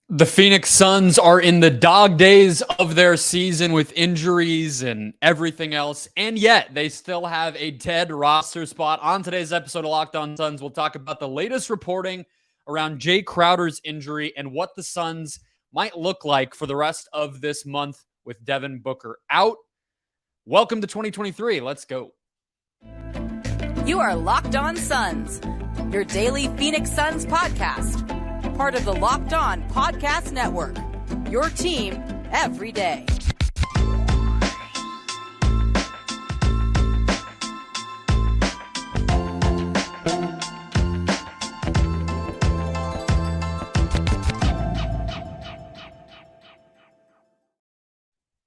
The Phoenix Suns are in the dog days of their season with injuries and everything else, and yet they still have a dead roster spot. On today's episode of Locked On Suns, we'll talk about the latest reporting around Jae Crowder's injury and what the Suns might look like for the rest of this month with Devin Booker out. Welcome to 2023. Let's go. You are Locked On Suns, your daily Phoenix Suns podcast. Part of the Locked On Podcast Network, your team every day.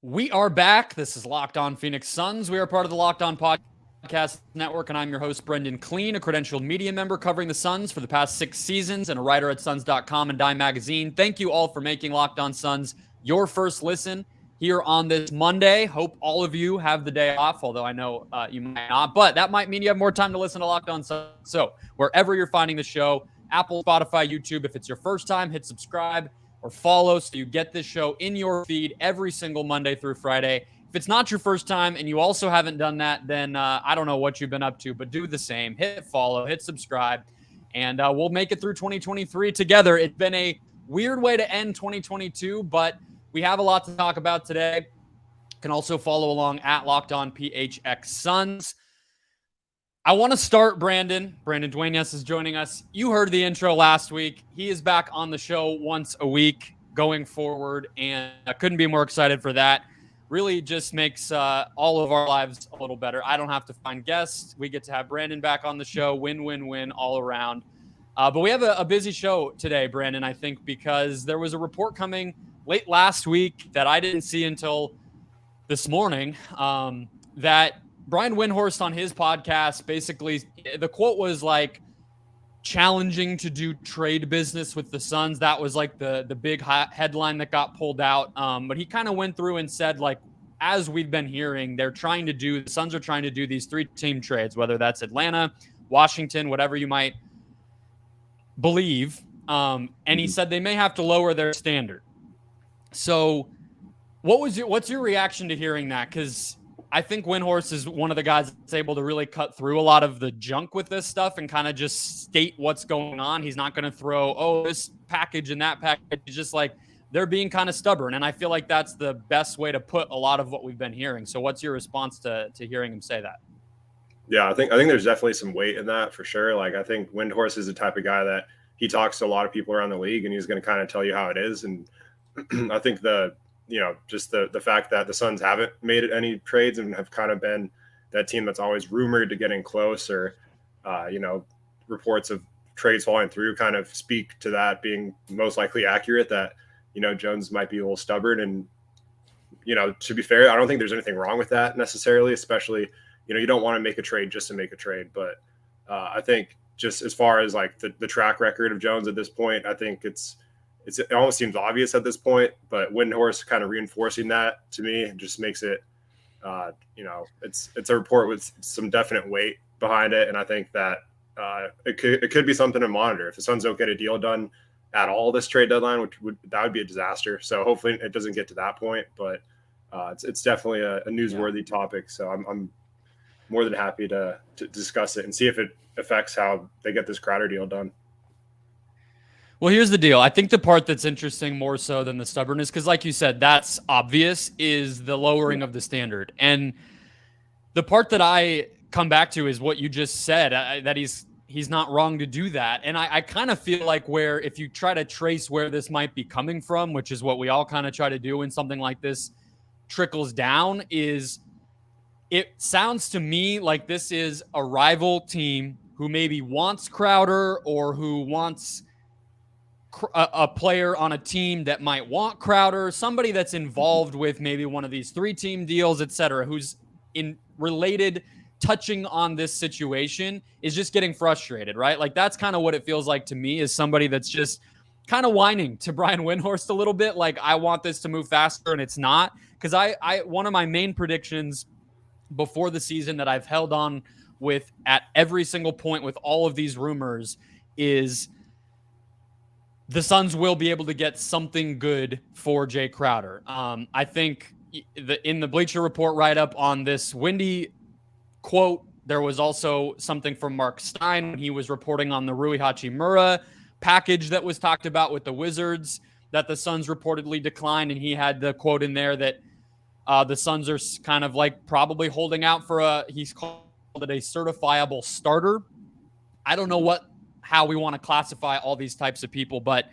We are back. This is Locked On Phoenix Suns. We are part of the Locked On Podcast Network, and I'm your host, Brendon Kleen, a credentialed media member covering the Suns for the past 6 seasons and a writer at Suns.com and Dime Magazine. Thank you all for making Locked On Suns your first listen here on this Monday. Hope all of you have the day off, although I know you might not, but that might mean you have more time to listen to Locked On Suns. So wherever you're finding the show, Apple, Spotify, YouTube, if it's your first time, hit subscribe or follow so you get this show in your feed every single Monday through Friday. If it's not your first time and you also haven't done that, then I don't know what you've been up to, but do the same. Hit follow, hit subscribe, and we'll make it through 2023 together. It's been a weird way to end 2022, but we have a lot to talk about today. You can also follow along at Locked On PHX Suns. I want to start Brendon. Brendon Dueñas is joining us. You heard the intro last week. He is back on the show once a week going forward, and I couldn't be more excited for that. Really just makes all of our lives a little better. I don't have to find guests. We get to have Brendon back on the show. Win, win, win all around. But we have a busy show today, Brendon, I think, because there was a report coming late last week that I didn't see until this morning that Brian Windhorst on his podcast, basically, the quote was like, challenging to do trade business with the Suns. That was like the big headline that got pulled out. But he kind of went through and said, like, as we've been hearing, the Suns are trying to do these 3-team trades, whether that's Atlanta, Washington, whatever you might believe. And he said they may have to lower their standard. So what's your reaction to hearing that? Because I think Windhorst is one of the guys that's able to really cut through a lot of the junk with this stuff and kind of just state what's going on. He's not going to throw, this package and that package. He's just like, they're being kind of stubborn. And I feel like that's the best way to put a lot of what we've been hearing. So what's your response to hearing him say that? Yeah, I think there's definitely some weight in that for sure. Like, I think Windhorst is the type of guy that he talks to a lot of people around the league and he's going to kind of tell you how it is. And I think just the fact that the Suns haven't made any trades and have kind of been that team that's always rumored to getting close or, reports of trades falling through kind of speak to that being most likely accurate, that, Jones might be a little stubborn. And, to be fair, I don't think there's anything wrong with that necessarily, especially, you don't want to make a trade just to make a trade. But I think just as far as like the track record of Jones at this point, I think it almost seems obvious at this point, but Windhorst kind of reinforcing that to me just makes it, it's a report with some definite weight behind it. And I think that it could be something to monitor. If the Suns don't get a deal done at all this trade deadline, that would be a disaster. So hopefully it doesn't get to that point, but it's definitely a newsworthy topic. So I'm more than happy to discuss it and see if it affects how they get this Crowder deal done. Well, here's the deal. I think the part that's interesting more so than the stubbornness, because like you said, that's obvious, is the lowering of the standard. And the part that I come back to is what you just said, that he's not wrong to do that. And I kind of feel like where if you try to trace where this might be coming from, which is what we all kind of try to do when something like this trickles down, is it sounds to me like this is a rival team who maybe wants Crowder or who wants a player on a team that might want Crowder, somebody that's involved with maybe one of these 3-team deals, et cetera, who's touching on this situation, is just getting frustrated, right? Like that's kind of what it feels like to me, is somebody that's just kind of whining to Brian Windhorst a little bit. Like, I want this to move faster and it's not. Because one of my main predictions before the season that I've held on with at every single point with all of these rumors is the Suns will be able to get something good for Jae Crowder. I think in the Bleacher Report write-up on this Windy quote, there was also something from Mark Stein when he was reporting on the Rui Hachimura package that was talked about with the Wizards that the Suns reportedly declined, and he had the quote in there that the Suns are kind of like probably holding out for he's called it a certifiable starter. I don't know how we want to classify all these types of people, but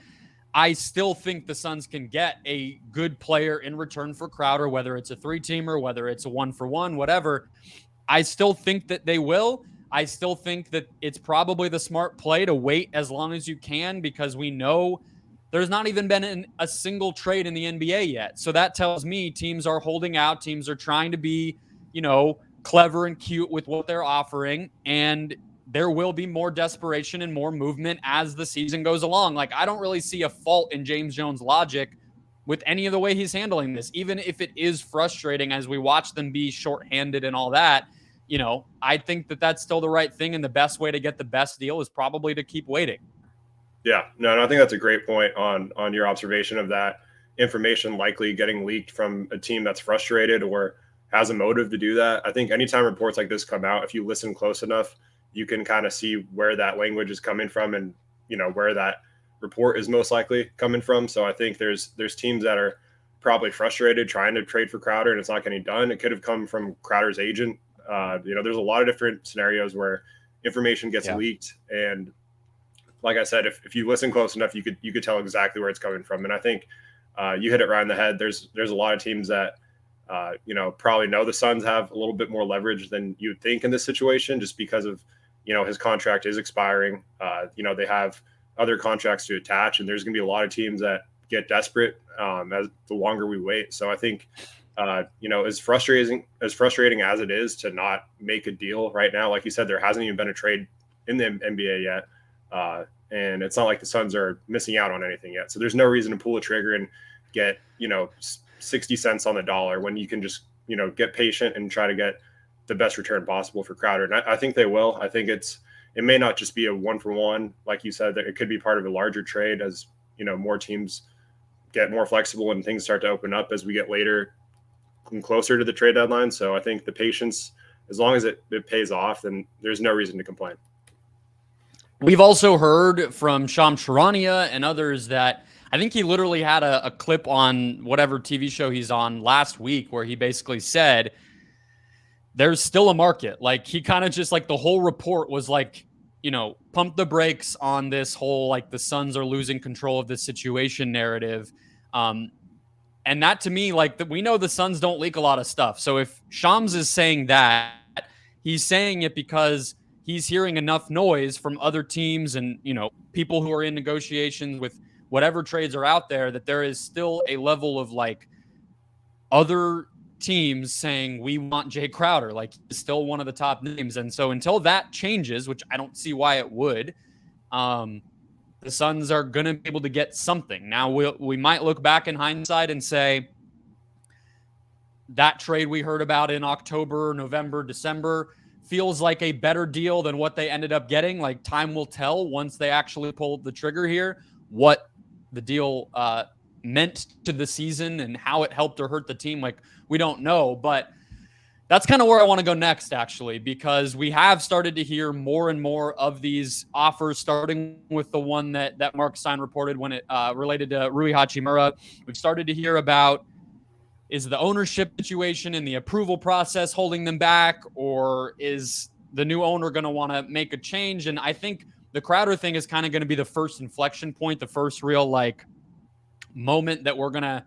I still think the Suns can get a good player in return for Crowder, whether it's a 3-teamer, whether it's a 1-for-1, whatever. I still think that they will. I still think that it's probably the smart play to wait as long as you can, because we know there's not even been a single trade in the NBA yet. So that tells me teams are holding out. Teams are trying to be, clever and cute with what they're offering. And there will be more desperation and more movement as the season goes along. Like, I don't really see a fault in James Jones' logic with any of the way he's handling this, even if it is frustrating as we watch them be shorthanded and all that. I think that that's still the right thing. And the best way to get the best deal is probably to keep waiting. Yeah, no, I think that's a great point on your observation of that information likely getting leaked from a team that's frustrated or has a motive to do that. I think anytime reports like this come out, if you listen close enough, you can kind of see where that language is coming from and, where that report is most likely coming from. So I think there's teams that are probably frustrated trying to trade for Crowder and it's not getting done. It could have come from Crowder's agent. There's a lot of different scenarios where information gets leaked, and like I said, if you listen close enough, you could tell exactly where it's coming from. And I think you hit it right on the head. There's a lot of teams that probably know the Suns have a little bit more leverage than you'd think in this situation, just because of his contract is expiring. They have other contracts to attach, and there's going to be a lot of teams that get desperate as the longer we wait. So I think as frustrating as it is to not make a deal right now, like you said, there hasn't even been a trade in the NBA yet. And it's not like the Suns are missing out on anything yet. So there's no reason to pull a trigger and get, 60 cents on the dollar when you can just, get patient and try to get the best return possible for Crowder. And I think they will. I think it may not just be a 1-for-1, like you said, that it could be part of a larger trade as, more teams get more flexible and things start to open up as we get later and closer to the trade deadline. So I think the patience, as long as it pays off, then there's no reason to complain. We've also heard from Shams Charania and others that I think he literally had a clip on whatever TV show he's on last week where he basically said there's still a market. Like, he kind of just like the whole report was like, pump the brakes on this whole, like, the Suns are losing control of this situation narrative. And that, to me, like, we know the Suns don't leak a lot of stuff. So if Shams is saying that, he's saying it because he's hearing enough noise from other teams and, people who are in negotiations with whatever trades are out there, that there is still a level of, like, other teams saying we want Jae Crowder. Like, he's still one of the top names. And so until that changes, which I don't see why it would, the Suns are going to be able to get something. Now, we might look back in hindsight and say that trade we heard about in October, November, December feels like a better deal than what they ended up getting. Like, time will tell once they actually pull the trigger here, what the deal meant to the season and how it helped or hurt the team. Like, we don't know, but that's kind of where I want to go next, actually, because we have started to hear more and more of these offers, starting with the one that Mark Stein reported when it related to Rui Hachimura. We've started to hear about, is the ownership situation and the approval process holding them back, or is the new owner going to want to make a change? And I think the Crowder thing is kind of going to be the first inflection point, the first real, like, moment that we're going to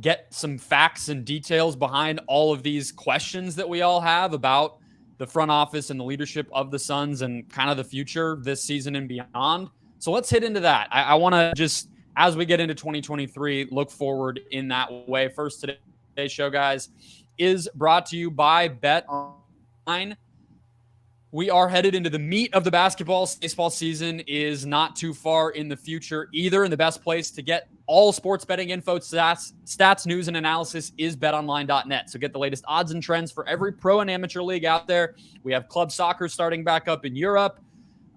get some facts and details behind all of these questions that we all have about the front office and the leadership of the Suns and kind of the future this season and beyond. So let's hit into that. I want to just, as we get into 2023, look forward in that way. First, today's show, guys, is brought to you by BetOnline. We are headed into the meat of the baseball season is not too far in the future either. And the best place to get all sports betting info, stats, news, and analysis is betonline.net. So get the latest odds and trends for every pro and amateur league out there. We have club soccer starting back up in Europe.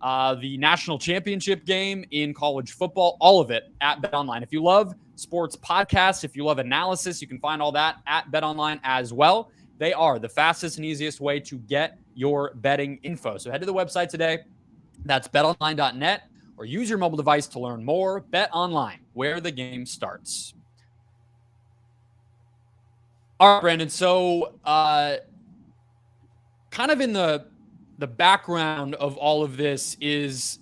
the national championship game in college football, all of it at BetOnline. If you love sports podcasts, if you love analysis, you can find all that at BetOnline as well. They are the fastest and easiest way to get your betting info. So head to the website today. That's betonline.net, or use your mobile device to learn more. BetOnline, where the game starts. All right, Brandon. So kind of in the background of all of this is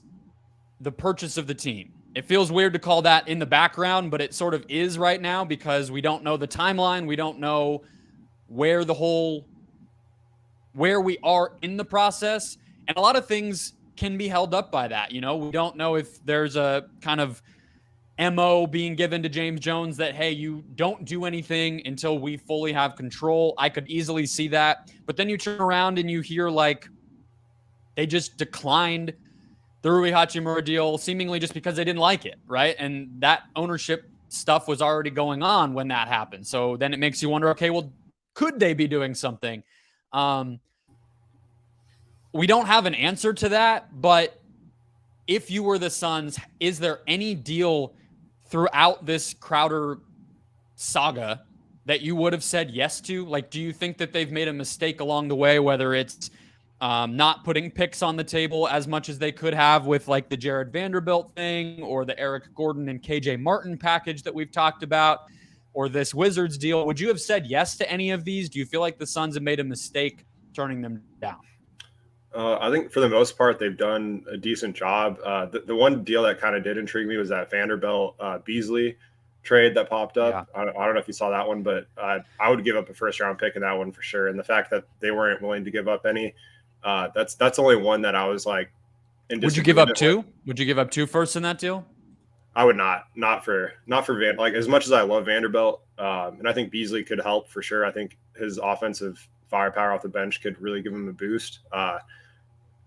the purchase of the team. It feels weird to call that in the background, but it sort of is right now because we don't know the timeline. We don't know where we are in the process. And a lot of things can be held up by that. You know, we don't know if there's a kind of MO being given to James Jones that, hey, you don't do anything until we fully have control. I could easily see that. But then you turn around and you hear like they just declined the Rui Hachimura deal seemingly just because they didn't like it, right? And that ownership stuff was already going on when that happened. So then it makes you wonder, okay, well, could they be doing something? We don't have an answer to that, but if you were the Suns, is there any deal throughout this Crowder saga that you would have said yes to? Like, do you think that they've made a mistake along the way, whether it's not putting picks on the table as much as they could have with like the Jared Vanderbilt thing or the Eric Gordon and KJ Martin package that we've talked about, or this Wizards deal? Would you have said yes to any of these? Do you feel like the Suns have made a mistake turning them down? I think for the most part, they've done a decent job. The one deal that kind of did intrigue me was that Vanderbilt Beasley trade that popped up. Yeah. I don't know if you saw that one, but I would give up a first round pick in that one for sure. And the fact that they weren't willing to give up any, that's only one that I was like, would you give up two? Would you give up 2 firsts in that deal? I would not for Van, like as much as I love Vanderbilt. And I think Beasley could help for sure. I think his offensive firepower off the bench could really give him a boost.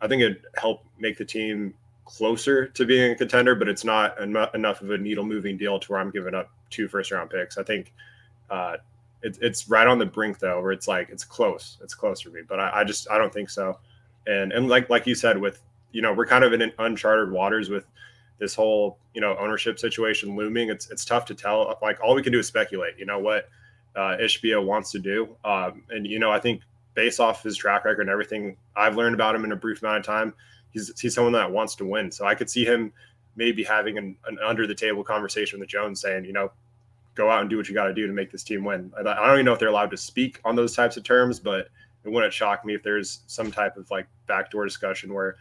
I think it'd help make the team closer to being a contender, but it's not enough of a needle moving deal to where I'm giving up 2 first round picks. I think it's right on the brink though, where it's like, it's close for me, but I don't think so. And like you said, with, you know, we're kind of in uncharted waters with this whole, you know, ownership situation looming. It's tough to tell. Like all we can do is speculate, you know, what Ishbia wants to do. And, you know, I think based off his track record and everything I've learned about him in a brief amount of time, he's someone that wants to win. So I could see him maybe having an under the table conversation with Jones saying, you know, go out and do what you got to do to make this team win. I don't even know if they're allowed to speak on those types of terms, but it wouldn't shock me if there's some type of like backdoor discussion where,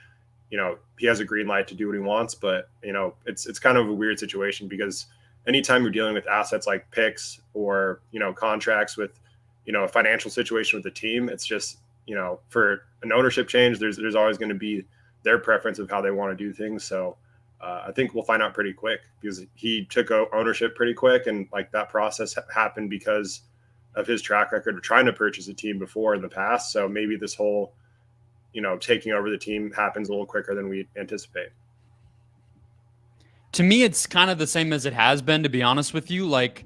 you know, he has a green light to do what he wants. But, you know, it's kind of a weird situation because anytime you're dealing with assets like picks or, you know, contracts with, you know, a financial situation with the team, it's just, you know, for an ownership change, there's always going to be their preference of how they want to do things. So I think we'll find out pretty quick because he took ownership pretty quick. And like that process happened because of his track record of trying to purchase a team before in the past. So maybe this whole, you know, taking over the team happens a little quicker than we anticipate. To me, it's kind of the same as it has been, to be honest with you. Like,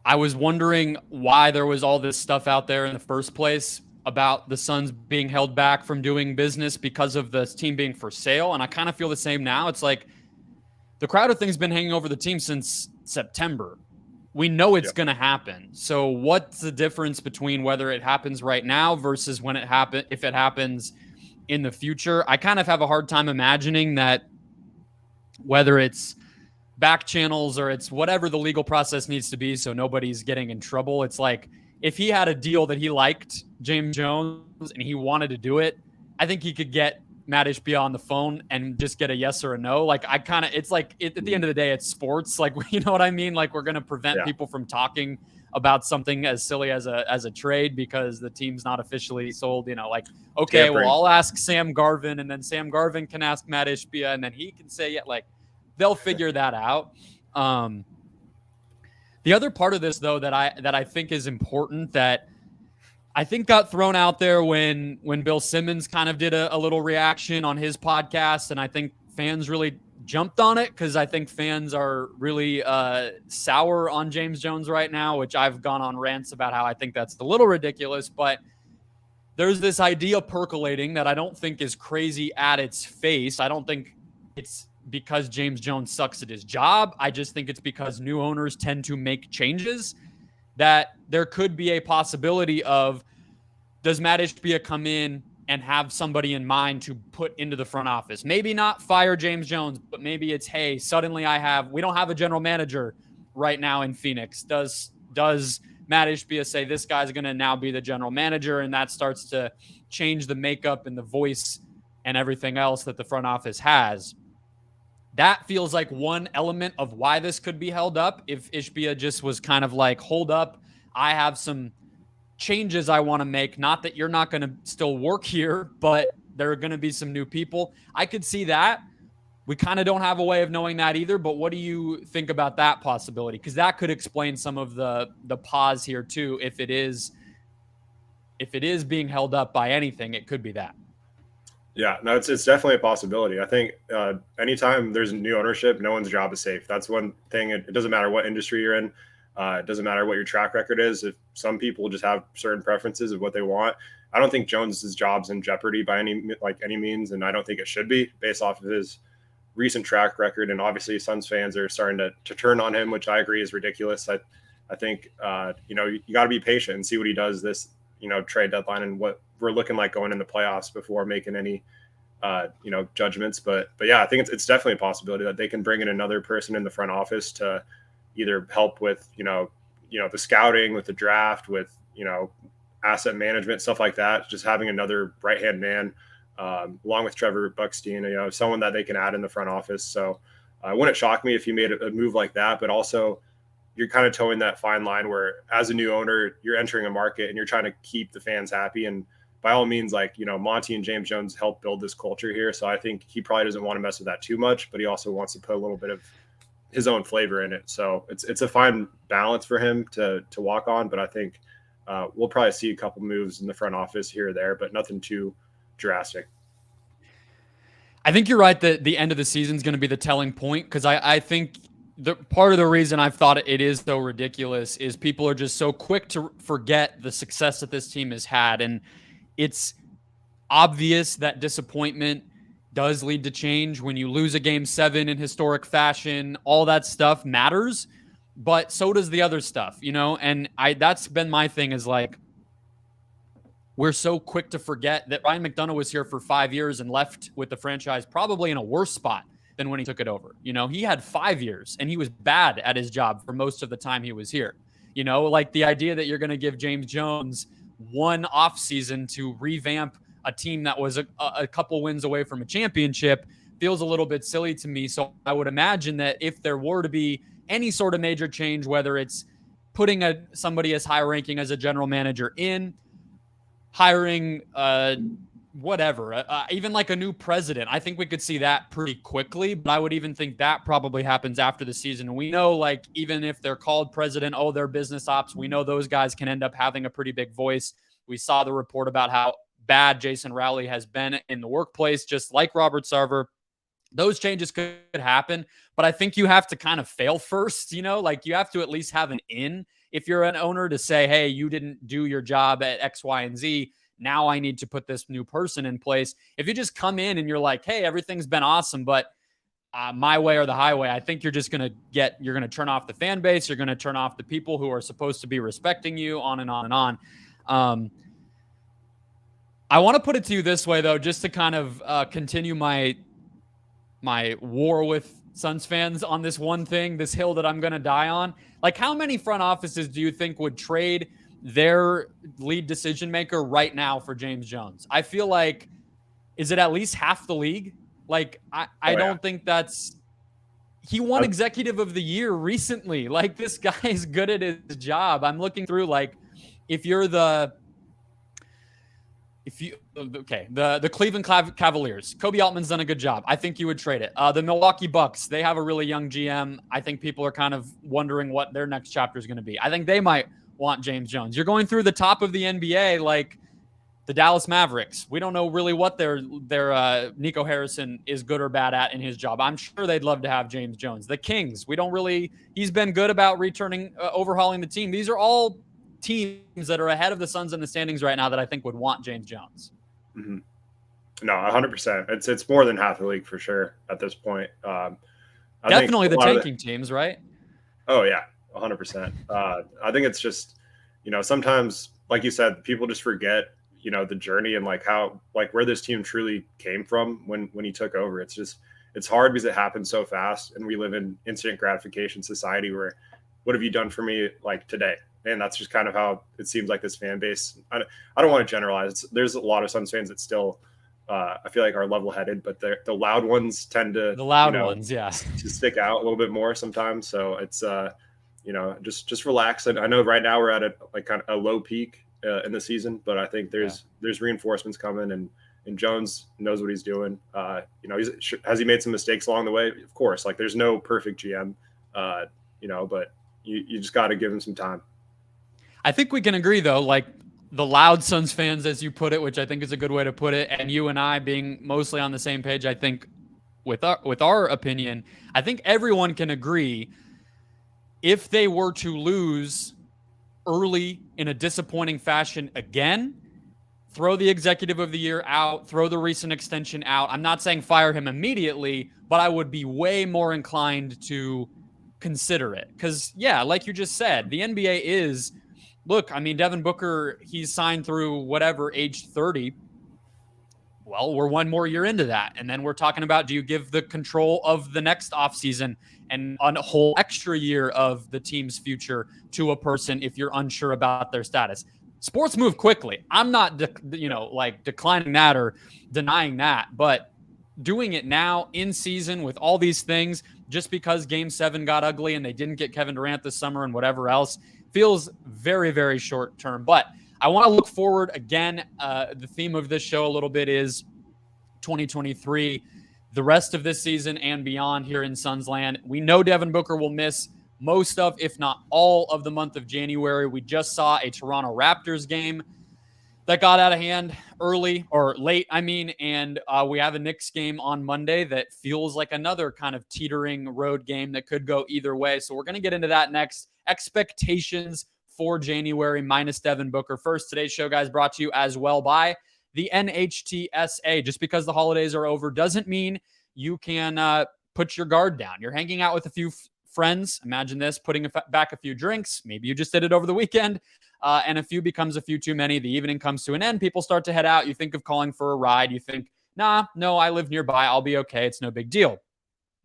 I was wondering why there was all this stuff out there in the first place about the Suns being held back from doing business because of the team being for sale. And I kind of feel the same now. It's like the Crowder thing's been hanging over the team since September. We know it's going to happen. So what's the difference between whether it happens right now versus when if it happens in the future? I kind of have a hard time imagining that, whether it's back channels or it's whatever the legal process needs to be so nobody's getting in trouble. It's like, if he had a deal that he liked, James Jones, and he wanted to do it, I think he could get Mat Ishbia on the phone and just get a yes or a no. Like, it's like at the end of the day, it's sports. Like, you know what I mean? Like, we're going to prevent people from talking about something as silly as a trade because the team's not officially sold, you know, like, okay, well, I'll ask Sam Garvin, and then Sam Garvin can ask Mat Ishbia, and then he can say, yeah, like, they'll figure that out. The other part of this, though, that I think is important, that I think got thrown out there when Bill Simmons kind of did a little reaction on his podcast, and I think fans really jumped on it because I think fans are really sour on James Jones right now, which I've gone on rants about how I think that's a little ridiculous. But there's this idea percolating that I don't think is crazy at its face. I don't think it's because James Jones sucks at his job. I just think it's because new owners tend to make changes, that there could be a possibility of, does Mat Ishbia come in and have somebody in mind to put into the front office? Maybe not fire James Jones, but maybe it's, hey, suddenly we don't have a general manager right now in Phoenix. Does Mat Ishbia say this guy's going to now be the general manager, and that starts to change the makeup and the voice and everything else that the front office has? That feels like one element of why this could be held up. If Ishbia just was kind of like, hold up, I have some changes I want to make. Not that you're not going to still work here, but there are going to be some new people. I could see that. We kind of don't have a way of knowing that either, but what do you think about that possibility? Because that could explain some of the pause here too. If it is being held up by anything, it could be that. Yeah, no, it's definitely a possibility. I think anytime there's new ownership, no one's job is safe. That's one thing. It doesn't matter what industry you're in. It doesn't matter what your track record is. If some people just have certain preferences of what they want, I don't think Jones's job's in jeopardy by any means, and I don't think it should be based off of his recent track record. And obviously, Suns fans are starting to turn on him, which I agree is ridiculous. I think you got to be patient and see what he does this trade deadline and what we're looking like going in the playoffs before making any judgments. But yeah, I think it's definitely a possibility that they can bring in another person in the front office to either help with the scouting, with the draft, with asset management, stuff like that. Just having another right hand man along with Trevor Buckstein, someone that they can add in the front office. So it wouldn't shock me if you made a move like that, but also you're kind of towing that fine line where as a new owner, you're entering a market and you're trying to keep the fans happy. And by all means, Monty and James Jones helped build this culture here. So I think he probably doesn't want to mess with that too much, but he also wants to put a little bit of his own flavor in it. So it's a fine balance for him to walk on. But I think we'll probably see a couple moves in the front office here or there, but nothing too drastic. I think you're right that the end of the season is going to be the telling point, because I think the part of the reason I've thought it is so ridiculous is people are just so quick to forget the success that this team has had. And it's obvious that disappointment does lead to change. When you lose a game 7 in historic fashion, all that stuff matters, but so does the other stuff, and that's been my thing, is like, we're so quick to forget that Ryan McDonough was here for 5 years and left with the franchise probably in a worse spot than when he took it over. He had 5 years and he was bad at his job for most of the time he was here. Like the idea that you're going to give James Jones one off season to revamp a team that was a couple wins away from a championship feels a little bit silly to me. So I would imagine that if there were to be any sort of major change, whether it's putting somebody as high ranking as a general manager in, hiring even like a new president, I think we could see that pretty quickly. But I would even think that probably happens after the season. And we know, like, even if they're called president, they're business ops, we know those guys can end up having a pretty big voice. We saw the report about how bad Jason Rowley has been in the workplace, just like Robert Sarver. Those changes could happen, but I think you have to kind of fail first, like you have to at least have an in if you're an owner to say, hey, you didn't do your job at X, Y, and Z. Now I need to put this new person in place. If you just come in and you're like, hey, everything's been awesome, but my way or the highway, I think you're going to turn off the fan base. You're going to turn off the people who are supposed to be respecting you, on and on and on. I want to put it to you this way, though, just to kind of continue my war with Suns fans on this one thing, this hill that I'm going to die on. Like, how many front offices do you think would trade their lead decision maker right now for James Jones? I feel like, is it at least half the league? Like, I don't think he won executive of the year recently. Like, this guy is good at his job. I'm looking through, like, the Cleveland Cavaliers, Kobe Altman's done a good job. I think you would trade it. The Milwaukee Bucks, they have a really young GM. I think people are kind of wondering what their next chapter is going to be. I think they might want James Jones. You're going through the top of the NBA, like the Dallas Mavericks. We don't know really what their Nico Harrison is good or bad at in his job. I'm sure they'd love to have James Jones. The Kings, he's been good about overhauling the team. These are all teams that are ahead of the Suns in the standings right now that I think would want James Jones. Mm-hmm. No, 100%. It's more than half the league for sure at this point. Definitely the tanking teams, right? Oh yeah, 100%. I think it's just, sometimes, like you said, people just forget, the journey and where this team truly came from when he took over. It's hard because it happens so fast, and we live in instant gratification society where, what have you done for me today? And that's just kind of how it seems like this fan base. I don't want to generalize. There's a lot of Suns fans that still, I feel like, are level-headed, but the loud ones tend to to stick out a little bit more sometimes. So it's just relax. And I know right now we're at kind of a low peak in the season, but I think there's reinforcements coming, and Jones knows what he's doing. Has he made some mistakes along the way? Of course. There's no perfect GM, but you just got to give him some time. I think we can agree, though, the loud Suns fans, as you put it, which I think is a good way to put it, and you and I being mostly on the same page, I think with our opinion, I think everyone can agree if they were to lose early in a disappointing fashion again, throw the executive of the year out, throw the recent extension out. I'm not saying fire him immediately, but I would be way more inclined to consider it. Because, yeah, like you just said, the NBA is... Look, I mean, Devin Booker, he's signed through whatever, age 30. Well, we're one more year into that. And then we're talking about, do you give the control of the next offseason and a whole extra year of the team's future to a person if you're unsure about their status? Sports move quickly. I'm not, declining that or denying that. But doing it now in season with all these things, just because Game 7 got ugly and they didn't get Kevin Durant this summer and whatever else, feels very, very short term. But I want to look forward again. The theme of this show a little bit is 2023, the rest of this season and beyond here in Suns land. We know Devin Booker will miss most of, if not all of the month of January. We just saw a Toronto Raptors game that got out of hand early or late, and we have a Knicks game on Monday that feels like another kind of teetering road game that could go either way. So we're going to get into that next. Expectations for January minus Devin Booker. First, today's show, guys, brought to you as well by the NHTSA. Just because the holidays are over doesn't mean you can put your guard down. You're hanging out with a few friends. Imagine this, putting back a few drinks. Maybe you just did it over the weekend, and a few becomes a few too many. The evening comes to an end. People start to head out. You think of calling for a ride. You think, no, I live nearby. I'll be okay. It's no big deal.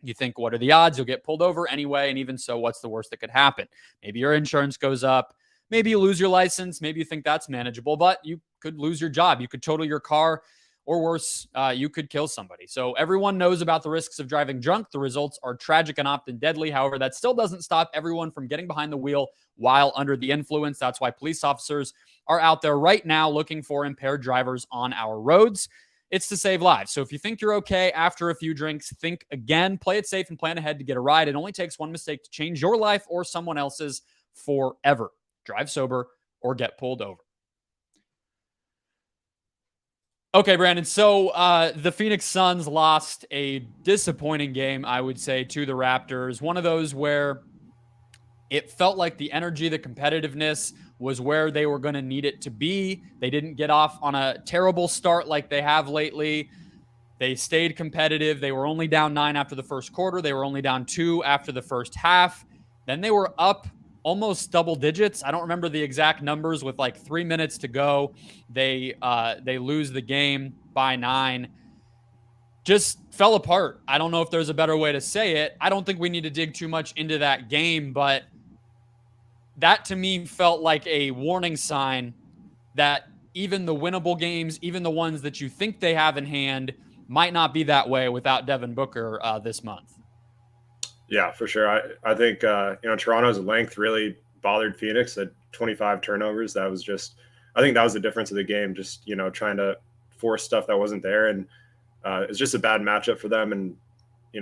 You think, what are the odds? You'll get pulled over anyway. And even so, what's the worst that could happen? Maybe your insurance goes up. Maybe you lose your license. Maybe you think that's manageable, but you could lose your job. You could total your car, or worse, you could kill somebody. So everyone knows about the risks of driving drunk. The results are tragic and often deadly. However, that still doesn't stop everyone from getting behind the wheel while under the influence. That's why police officers are out there right now looking for impaired drivers on our roads. It's to save lives. So if you think you're okay after a few drinks, think again, play it safe, and plan ahead to get a ride. It only takes one mistake to change your life or someone else's forever. Drive sober or get pulled over. Okay, Brandon. So the Phoenix Suns lost a disappointing game, I would say, to the Raptors. One of those where it felt like the energy, the competitiveness was where they were going to need it to be. They didn't get off on a terrible start like they have lately. They stayed competitive. They were only down 9 after the first quarter. They were only down 2 after the first half. Then they were up almost double digits. I don't remember the exact numbers. With 3 minutes to go, they lose the game by 9. Just fell apart. I don't know if there's a better way to say it. I don't think we need to dig too much into that game, but that to me felt like a warning sign that even the winnable games, even the ones that you think they have in hand, might not be that way without Devin Booker this month. Yeah, for sure. I think, Toronto's length really bothered Phoenix at 25 turnovers. That was just, I think that was the difference of the game, just, trying to force stuff that wasn't there. And it's just a bad matchup for them. And,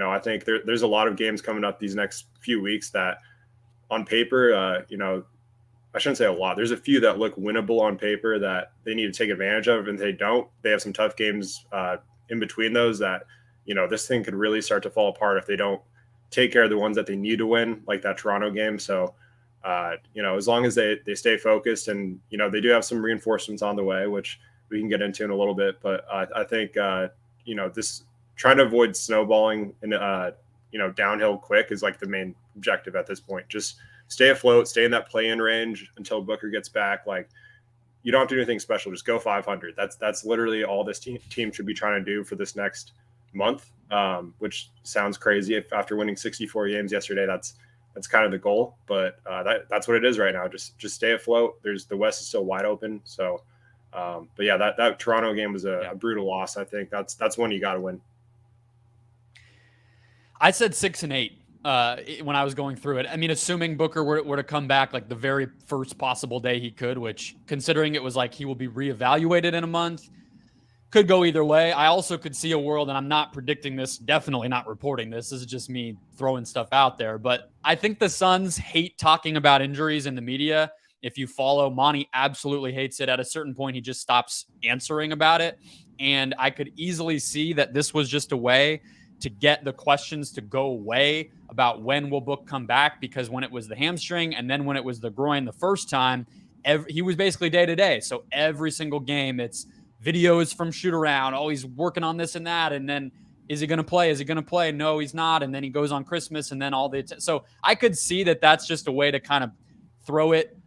I think there's a lot of games coming up these next few weeks that on paper, I shouldn't say a lot. There's a few that look winnable on paper that they need to take advantage of, and they don't. They have some tough games in between those that, this thing could really start to fall apart if they don't take care of the ones that they need to win, like that Toronto game. So as long as they stay focused and, they do have some reinforcements on the way, which we can get into in a little bit. But I think, this trying to avoid snowballing and, downhill quick is like the main objective at this point. Just stay afloat, stay in that play-in range until Booker gets back. Like, you don't have to do anything special. Just go 500. That's literally all this team should be trying to do for this next month, which sounds crazy. If after winning 64 games yesterday, that's kind of the goal. But that's what it is right now. Just stay afloat. The West is still wide open. So, but yeah, that Toronto game was a brutal loss. I think that's one you got to win. I said 6 and 8 when I was going through it. I mean, assuming Booker were to come back like the very first possible day he could, which, considering it was like he will be reevaluated in a month, could go either way. I also could see a world, and I'm not predicting this, definitely not reporting this. This is just me throwing stuff out there. But I think the Suns hate talking about injuries in the media. If you follow, Monty absolutely hates it. At a certain point, he just stops answering about it. And I could easily see that this was just a way to get the questions to go away about when will Book come back, because when it was the hamstring and then when it was the groin the first time, he was basically day to day. So every single game, it's videos from shoot around. Oh, he's working on this and that. And then is he going to play? Is he going to play? No, he's not. And then he goes on Christmas and then so I could see that that's just a way to kind of throw it.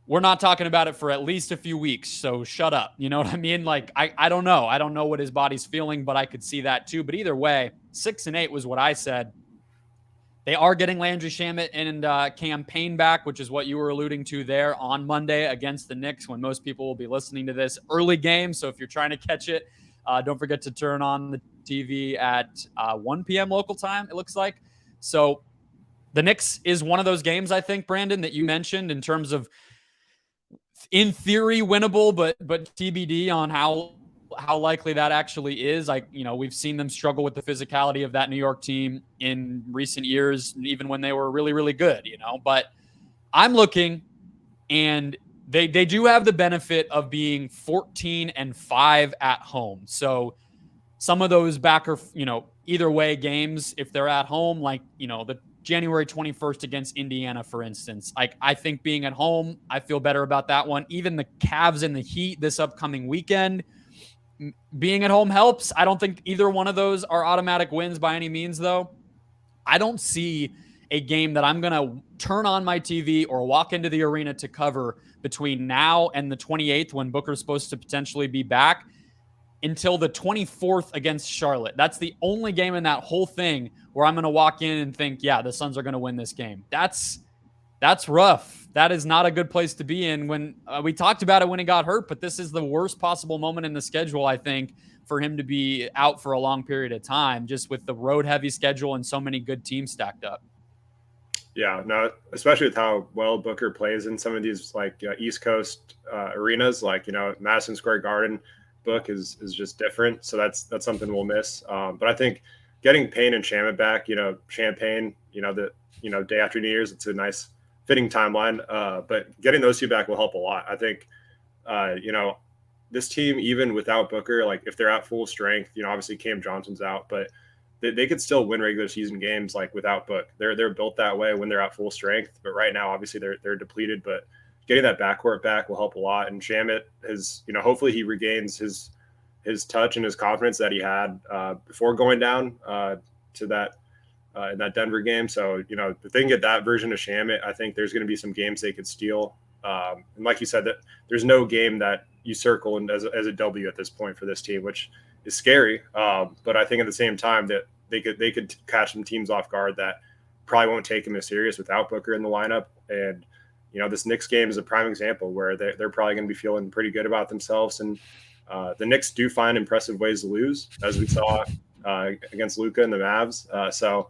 We're not talking about it for at least a few weeks, so shut up. You know what I mean? Like, I don't know. I don't know what his body's feeling, but I could see that too. But either way, 6 and 8 was what I said. They are getting Landry Shamet and Cam Payne back, which is what you were alluding to there on Monday against the Knicks, when most people will be listening to this early game. So if you're trying to catch it, don't forget to turn on the TV at 1 p.m. local time, it looks like. So the Knicks is one of those games, I think, Brandon, that you mentioned in terms of, in theory, winnable, but TBD on how likely that actually is. Like, we've seen them struggle with the physicality of that New York team in recent years, even when they were really, really good, but I'm looking, and they do have the benefit of being 14-5 at home. So some of those either way games, if they're at home, like, the January 21st against Indiana, for instance. I think being at home, I feel better about that one. Even the Cavs and the Heat this upcoming weekend, being at home helps. I don't think either one of those are automatic wins by any means, though. I don't see a game that I'm going to turn on my TV or walk into the arena to cover between now and the 28th, when Booker's supposed to potentially be back, until the 24th against Charlotte. That's the only game in that whole thing where I'm going to walk in and think, yeah, the Suns are going to win this game. That's rough. That is not a good place to be in. When we talked about it when he got hurt, but this is the worst possible moment in the schedule, I think, for him to be out for a long period of time, just with the road heavy schedule and so many good teams stacked up. Yeah, no, especially with how well Booker plays in some of these East Coast arenas, Madison Square Garden. Book is just different, so that's something we'll miss. But I think getting Payne and Shamet back, Champagne, day after New Year's, it's a nice fitting timeline. But getting those two back will help a lot. I think, this team, even without Booker, if they're at full strength, obviously Cam Johnson's out, but they could still win regular season games without Book. They're built that way when they're at full strength. But right now, obviously they're depleted, but getting that backcourt back will help a lot. And Shamet is, hopefully he regains his touch and his confidence that he had before going down to that in that Denver game. So, if they can get that version of Shamet, I think there's going to be some games they could steal. And like you said, that there's no game that you circle as a W at this point for this team, which is scary. But I think at the same time that they could catch some teams off guard that probably won't take him as serious without Booker in the lineup. And this Knicks game is a prime example where they're probably going to be feeling pretty good about themselves. And the Knicks do find impressive ways to lose, as we saw against Luka and the Mavs. So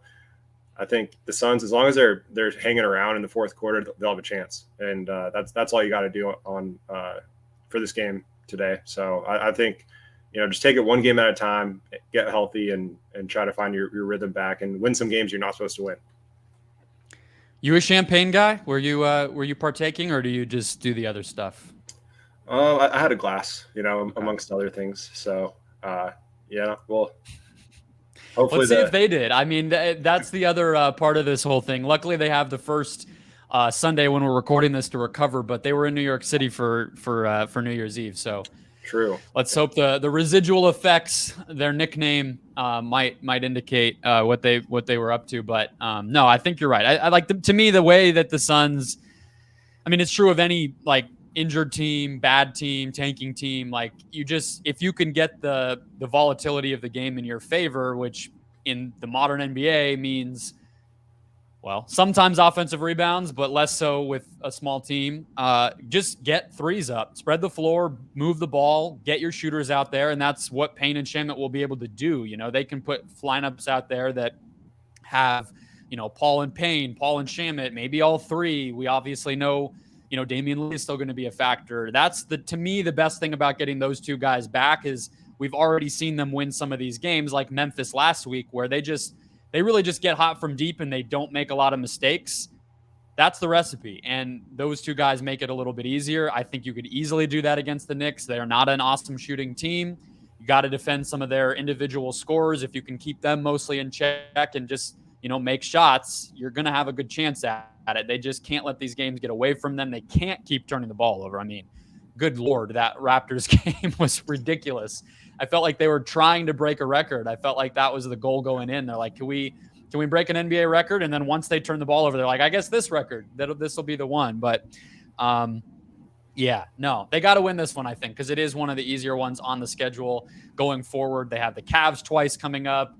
I think the Suns, as long as they're hanging around in the fourth quarter, they'll have a chance. And that's all you got to do for this game today. So I think, just take it one game at a time, get healthy, and try to find your rhythm back and win some games you're not supposed to win. You a champagne guy? Were you partaking, or do you just do the other stuff? I had a glass, amongst other things. So, well, hopefully let's see if they did. I mean, that's the other part of this whole thing. Luckily, they have the first Sunday when we're recording this to recover, but they were in New York City for New Year's Eve. So true. Let's hope the residual effects, their nickname, might indicate what they were up to. But no, I think you're right. I like to me the way that the Suns. I mean, it's true of any like injured team, bad team, tanking team. Like if you can get the volatility of the game in your favor, which in the modern NBA means, well, sometimes offensive rebounds, but less so with a small team. Just get threes up, spread the floor, move the ball, get your shooters out there, and that's what Payne and Shamet will be able to do. You know, they can put lineups out there that have, you know, Paul and Payne, Paul and Shamet, maybe all three. We obviously know, you know, Damian Lee is still going to be a factor. That's to me, the best thing about getting those two guys back is we've already seen them win some of these games, like Memphis last week, where they really just get hot from deep and they don't make a lot of mistakes. That's the recipe. And those two guys make it a little bit easier. I think you could easily do that against the Knicks. They are not an awesome shooting team. You got to defend some of their individual scorers. If you can keep them mostly in check and just, you know, make shots, you're going to have a good chance at it. They just can't let these games get away from them. They can't keep turning the ball over. I mean, good Lord, that Raptors game was ridiculous. I felt like they were trying to break a record. I felt like that was the goal going in. They're like, can we break an NBA record? And then once they turn the ball over, they're like, I guess this record, this will be the one. But yeah, no, they got to win this one, I think, because it is one of the easier ones on the schedule going forward. They have the Cavs twice coming up.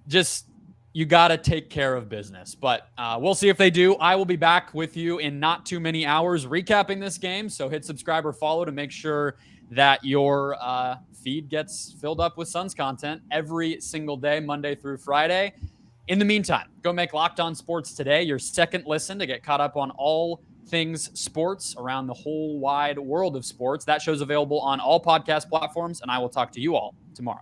Just, you got to take care of business. But we'll see if they do. I will be back with you in not too many hours recapping this game. So hit subscribe or follow to make sure that your feed gets filled up with Suns content every single day, Monday through Friday. In the meantime, go make Locked On Sports Today your second listen to get caught up on all things sports around the whole wide world of sports. That show's available on all podcast platforms, and I will talk to you all tomorrow.